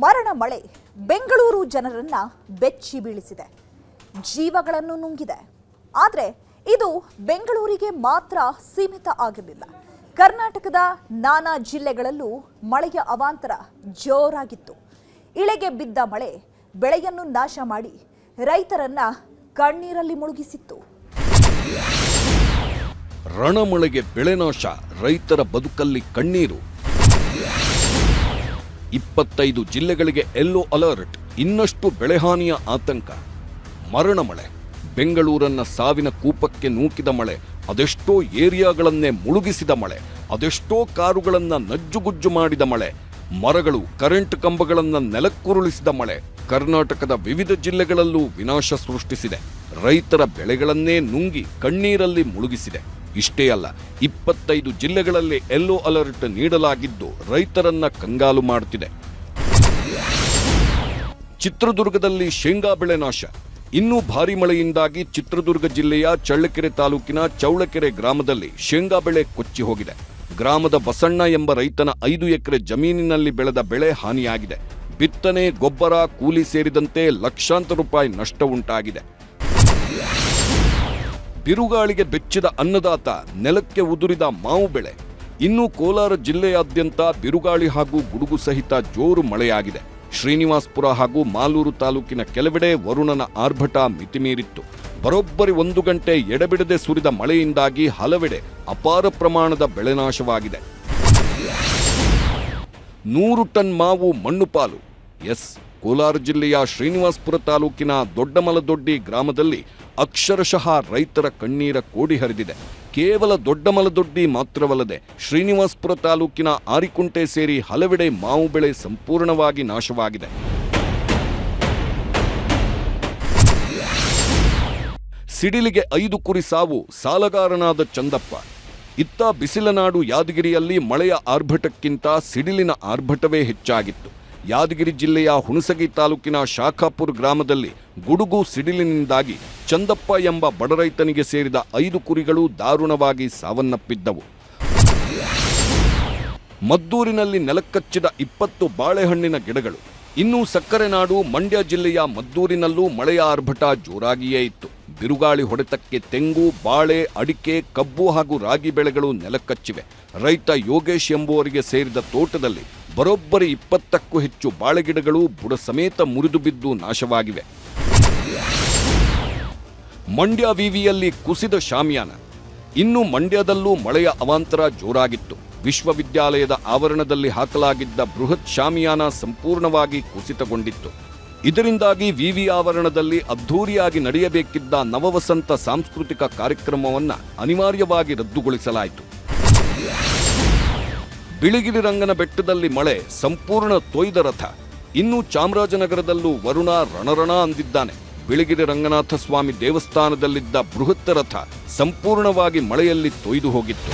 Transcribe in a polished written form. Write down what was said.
ಮರಣ ಮಳೆ ಬೆಂಗಳೂರು ಜನರನ್ನ ಬೆಚ್ಚಿ ಬೀಳಿಸಿದೆ, ಜೀವಗಳನ್ನು ನುಂಗಿದೆ. ಆದರೆ ಇದು ಬೆಂಗಳೂರಿಗೆ ಮಾತ್ರ ಸೀಮಿತ ಆಗಿರಲಿಲ್ಲ. ಕರ್ನಾಟಕದ ನಾನಾ ಜಿಲ್ಲೆಗಳಲ್ಲೂ ಮಳೆಯ ಅವಾಂತರ ಜೋರಾಗಿತ್ತು. ಇಳೆಗೆ ಬಿದ್ದ ಮಳೆ ಬೆಳೆಯನ್ನು ನಾಶ ಮಾಡಿ ರೈತರನ್ನ ಕಣ್ಣೀರಲ್ಲಿ ಮುಳುಗಿಸಿತ್ತು. ರಣಮಳೆಗೆ ಬೆಳೆ ನಾಶ, ರೈತರ ಬದುಕಲ್ಲಿ ಕಣ್ಣೀರು. 25 ಜಿಲ್ಲೆಗಳಿಗೆ ಯೆಲ್ಲೋ ಅಲರ್ಟ್, ಇನ್ನಷ್ಟು ಬೆಳೆಹಾನಿಯ ಆತಂಕ. ಮರಣ ಮಳೆ ಬೆಂಗಳೂರನ್ನ ಸಾವಿನ ಕೂಪಕ್ಕೆ ನೂಕಿದ ಮಳೆ, ಅದೆಷ್ಟೋ ಏರಿಯಾಗಳನ್ನೇ ಮುಳುಗಿಸಿದ ಮಳೆ, ಅದೆಷ್ಟೋ ಕಾರುಗಳನ್ನ ನಜ್ಜುಗುಜ್ಜು ಮಾಡಿದ ಮಳೆ, ಮರಗಳು ಕರೆಂಟ್ ಕಂಬಗಳನ್ನ ನೆಲಕ್ಕುರುಳಿಸಿದ ಮಳೆ ಕರ್ನಾಟಕದ ವಿವಿಧ ಜಿಲ್ಲೆಗಳಲ್ಲೂ ವಿನಾಶ ಸೃಷ್ಟಿಸಿದೆ. ರೈತರ ಬೆಳೆಗಳನ್ನೇ ನುಂಗಿ ಕಣ್ಣೀರಲ್ಲಿ ಮುಳುಗಿಸಿದೆ. ಇಷ್ಟೇ ಅಲ್ಲ, 25 ಜಿಲ್ಲೆಗಳಲ್ಲಿ ಯೆಲ್ಲೋ ಅಲರ್ಟ್ ನೀಡಲಾಗಿದ್ದು ರೈತರನ್ನ ಕಂಗಾಲು ಮಾಡುತ್ತಿದೆ. ಚಿತ್ರದುರ್ಗದಲ್ಲಿ ಶೇಂಗಾ ಬೆಳೆ ನಾಶ. ಇನ್ನೂ ಭಾರಿ ಮಳೆಯಿಂದಾಗಿ ಚಿತ್ರದುರ್ಗ ಜಿಲ್ಲೆಯ ಚಳ್ಳಕೆರೆ ತಾಲೂಕಿನ ಚೌಳಕೆರೆ ಗ್ರಾಮದಲ್ಲಿ ಶೇಂಗಾ ಬೆಳೆ ಕೊಚ್ಚಿ ಹೋಗಿದೆ. ಗ್ರಾಮದ ಬಸಣ್ಣ ಎಂಬ ರೈತನ 5 ಎಕರೆ ಜಮೀನಿನಲ್ಲಿ ಬೆಳೆದ ಬೆಳೆ ಹಾನಿಯಾಗಿದೆ. ಬಿತ್ತನೆ, ಗೊಬ್ಬರ, ಕೂಲಿ ಸೇರಿದಂತೆ ಲಕ್ಷಾಂತರ ರೂಪಾಯಿ ನಷ್ಟ ಉಂಟಾಗಿದೆ. ಬಿರುಗಾಳಿಗೆ ಬೆಚ್ಚಿದ ಅನ್ನದಾತ, ನೆಲಕ್ಕೆ ಉದುರಿದ ಮಾವು ಬೆಳೆ. ಇನ್ನು ಕೋಲಾರ ಜಿಲ್ಲೆಯಾದ್ಯಂತ ಬಿರುಗಾಳಿ ಹಾಗೂ ಗುಡುಗು ಸಹಿತ ಜೋರು ಮಳೆಯಾಗಿದೆ. ಶ್ರೀನಿವಾಸ್ಪುರ ಹಾಗೂ ಮಾಲೂರು ತಾಲೂಕಿನ ಕೆಲವೆಡೆ ವರುಣನ ಆರ್ಭಟ ಮಿತಿಮೀರಿತ್ತು. ಬರೋಬ್ಬರಿ 1 ಗಂಟೆ ಎಡೆಬಿಡದೆ ಸುರಿದ ಮಳೆಯಿಂದಾಗಿ ಹಲವೆಡೆ ಅಪಾರ ಪ್ರಮಾಣದ ಬೆಳೆನಾಶವಾಗಿದೆ. 100 ಟನ್ ಮಾವು ಮಣ್ಣು ಪಾಲು. ಕೋಲಾರ ಜಿಲ್ಲೆಯ ಶ್ರೀನಿವಾಸ್ಪುರ ತಾಲೂಕಿನ ದೊಡ್ಡಮಲದೊಡ್ಡಿ ಗ್ರಾಮದಲ್ಲಿ ಅಕ್ಷರಶಃ ರೈತರ ಕಣ್ಣೀರ ಕೋಡಿ ಹರಿದಿದೆ. ಕೇವಲ ದೊಡ್ಡಮಲದೊಡ್ಡಿ ಮಾತ್ರವಲ್ಲದೆ ಶ್ರೀನಿವಾಸ್ಪುರ ತಾಲೂಕಿನ ಆರಿಕುಂಟೆ ಸೇರಿ ಹಲವೆಡೆ ಮಾವು ಬೆಳೆ ಸಂಪೂರ್ಣವಾಗಿ ನಾಶವಾಗಿದೆ. ಸಿಡಿಲಿಗೆ 5 ಕುರಿ ಸಾವು, ಸಾಲಗಾರನಾದ ಚಂದಪ್ಪ. ಇತ್ತ ಬಿಸಿಲನಾಡು ಯಾದಗಿರಿಯಲ್ಲಿ ಮಳೆಯ ಆರ್ಭಟಕ್ಕಿಂತ ಸಿಡಿಲಿನ ಆರ್ಭಟವೇ ಹೆಚ್ಚಾಗಿತ್ತು. ಯಾದಗಿರಿ ಜಿಲ್ಲೆಯ ಹುಣಸಗಿ ತಾಲೂಕಿನ ಶಾಖಾಪುರ ಗ್ರಾಮದಲ್ಲಿ ಗುಡುಗು ಸಿಡಿಲಿನಿಂದಾಗಿ ಚಂದಪ್ಪ ಎಂಬ ಬಡರೈತನಿಗೆ ಸೇರಿದ 5 ಕುರಿಗಳು ದಾರುಣವಾಗಿ ಸಾವನ್ನಪ್ಪಿದ್ದವು. ಮದ್ದೂರಿನಲ್ಲಿ ನೆಲಕ್ಕಚ್ಚಿದ 20 ಬಾಳೆಹಣ್ಣಿನ ಗಿಡಗಳು. ಇನ್ನು ಸಕ್ಕರೆ ನಾಡು ಮಂಡ್ಯ ಜಿಲ್ಲೆಯ ಮದ್ದೂರಿನಲ್ಲೂ ಮಳೆಯ ಆರ್ಭಟ ಜೋರಾಗಿಯೇ ಇತ್ತು. ಬಿರುಗಾಳಿ ಹೊಡೆತಕ್ಕೆ ತೆಂಗು, ಬಾಳೆ, ಅಡಿಕೆ, ಕಬ್ಬು ಹಾಗೂ ರಾಗಿ ಬೆಳೆಗಳು ನೆಲಕ್ಕಚ್ಚಿವೆ. ರೈತ ಯೋಗೇಶ್ ಎಂಬುವರಿಗೆ ಸೇರಿದ ತೋಟದಲ್ಲಿ ಬರೋಬ್ಬರಿ 20ಕ್ಕೂ ಹೆಚ್ಚು ಬಾಳೆಗಿಡಗಳು ಬುಡ ಸಮೇತ ಮುರಿದು ಬಿದ್ದು ನಾಶವಾಗಿವೆ. ಮಂಡ್ಯ ವಿವಿಯಲ್ಲಿ ಕುಸಿದ ಶಾಮಿಯಾನ. ಇನ್ನು ಮಂಡ್ಯದಲ್ಲೂ ಮಳೆಯ ಅವಾಂತರ ಜೋರಾಗಿತ್ತು. ವಿಶ್ವವಿದ್ಯಾಲಯದ ಆವರಣದಲ್ಲಿ ಹಾಕಲಾಗಿದ್ದ ಬೃಹತ್ ಶಾಮಿಯಾನ ಸಂಪೂರ್ಣವಾಗಿ ಕುಸಿತಗೊಂಡಿತ್ತು. ಇದರಿಂದಾಗಿ ವಿವಿ ಆವರಣದಲ್ಲಿ ಅದ್ಧೂರಿಯಾಗಿ ನಡೆಯಬೇಕಿದ್ದ ನವವಸಂತ ಸಾಂಸ್ಕೃತಿಕ ಕಾರ್ಯಕ್ರಮವನ್ನು ಅನಿವಾರ್ಯವಾಗಿ ರದ್ದುಗೊಳಿಸಲಾಯಿತು. ಬಿಳಿಗಿರಿ ರಂಗನ ಬೆಟ್ಟದಲ್ಲಿ ಮಳೆ ಸಂಪೂರ್ಣ ತೊಯ್ದ ರಥ. ಇನ್ನು ಚಾಮರಾಜನಗರದಲ್ಲೂ ವರುಣ ರಣರಣ ಅಂದಿದ್ದಾನೆ. ಬಿಳಿಗಿರಿ ರಂಗನಾಥ ಸ್ವಾಮಿ ದೇವಸ್ಥಾನದಲ್ಲಿದ್ದ ಬೃಹತ್ ರಥ ಸಂಪೂರ್ಣವಾಗಿ ಮಳೆಯಲ್ಲಿ ತೊಯ್ದು ಹೋಗಿತ್ತು.